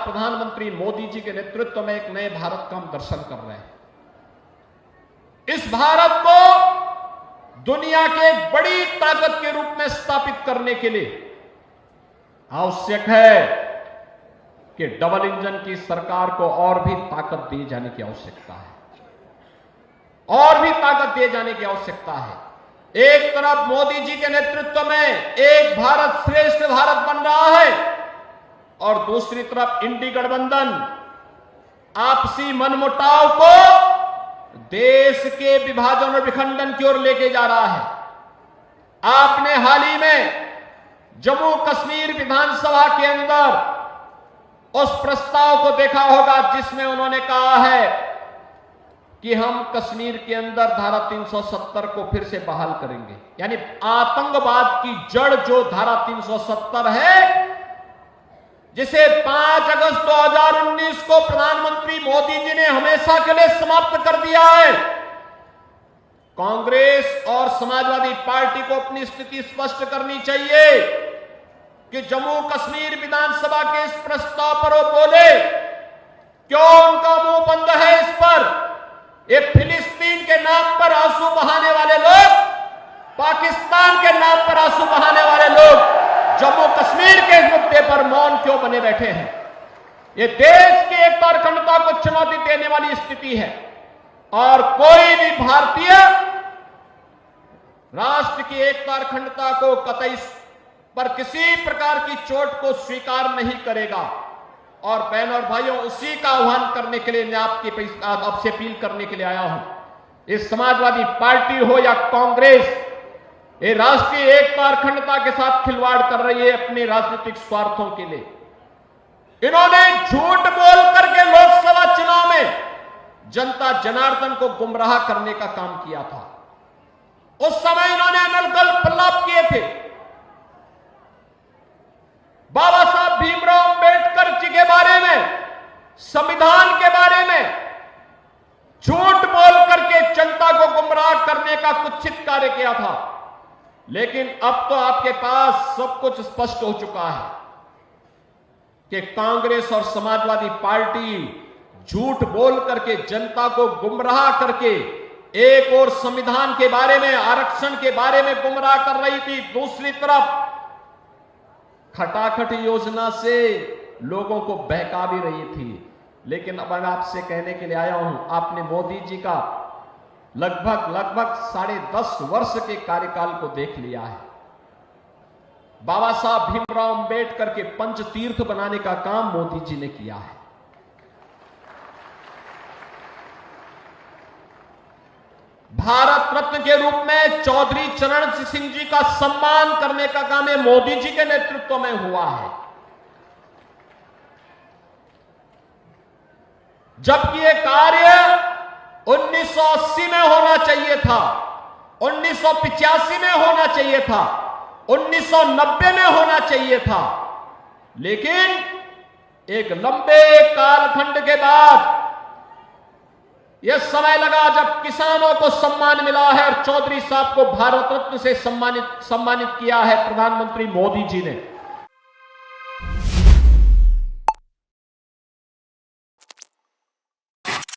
प्रधानमंत्री मोदी जी के नेतृत्व में एक नए भारत का हम दर्शन कर रहे हैं। इस भारत को दुनिया के एक बड़ी ताकत के रूप में स्थापित करने के लिए आवश्यक है कि डबल इंजन की सरकार को और भी ताकत दिए जाने की आवश्यकता है, और भी ताकत दिए जाने की आवश्यकता है। एक तरफ मोदी जी के नेतृत्व में एक भारत श्रेष्ठ भारत बन रहा है, और दूसरी तरफ इंडी गठबंधन आपसी मनमुटाव को देश के विभाजन और विखंडन की ओर लेके जा रहा है। आपने हाल ही में जम्मू कश्मीर विधानसभा के अंदर उस प्रस्ताव को देखा होगा जिसमें उन्होंने कहा है कि हम कश्मीर के अंदर धारा 370 को फिर से बहाल करेंगे। यानी आतंकवाद की जड़ जो धारा 370 है, जिसे 5 अगस्त 2019 को प्रधानमंत्री मोदी जी ने हमेशा के लिए समाप्त कर दिया है। कांग्रेस और समाजवादी पार्टी को अपनी स्थिति स्पष्ट करनी चाहिए कि जम्मू कश्मीर विधानसभा के इस प्रस्ताव पर वो बोले, क्यों उनका मुंह बंद है इस पर? ये फिलिस्तीन के नाम पर आंसू बहाने वाले लोग, पाकिस्तान के नाम पर आंसू बहाने वाले लोग जम्मू कश्मीर के मुद्दे पर मौन क्यों बने बैठे हैं? ये देश की एकता और अखंडता को चुनौती देने वाली स्थिति है, और कोई भी भारतीय राष्ट्र की एकता और अखंडता को कतई पर किसी प्रकार की चोट को स्वीकार नहीं करेगा। और बहनों और भाइयों, उसी का आह्वान करने के लिए मैं आपसे अपील करने के लिए आया हूं। ये समाजवादी पार्टी हो या कांग्रेस, ये राष्ट्रीय एकता और अखंडता के साथ खिलवाड़ कर रही है अपने राजनीतिक स्वार्थों के लिए। इन्होंने झूठ बोल करके लोकसभा चुनाव में जनता जनार्दन को गुमराह करने का काम किया था। उस समय इन्होंने अनर्गल प्रलाप किए थे। बाबा साहब भीमराव अंबेडकर जी के बारे में, संविधान के बारे में झूठ बोल करके जनता को गुमराह करने का कुत्सित कार्य किया था। लेकिन अब तो आपके पास सब कुछ स्पष्ट हो चुका है कि कांग्रेस और समाजवादी पार्टी झूठ बोल करके जनता को गुमराह करके एक और संविधान के बारे में, आरक्षण के बारे में गुमराह कर रही थी, दूसरी तरफ खटाखट योजना से लोगों को बहका भी रही थी। लेकिन अब मैं आपसे कहने के लिए आया हूं, आपने मोदी जी का लगभग 10.5 वर्ष के कार्यकाल को देख लिया है। बाबा साहब भीमराव अंबेडकर के पंचतीर्थ बनाने का काम मोदी जी ने किया है। भारत रत्न के रूप में चौधरी चरण सिंह जी का सम्मान करने का काम है मोदी जी के नेतृत्व में हुआ है। जबकि यह कार्य 1980 में होना चाहिए था, 1985 में होना चाहिए था, 1990 में होना चाहिए था। लेकिन एक लंबे कालखंड के बाद यह समय लगा जब किसानों को सम्मान मिला है, और चौधरी साहब को भारत रत्न से सम्मानित किया है प्रधानमंत्री मोदी जी ने।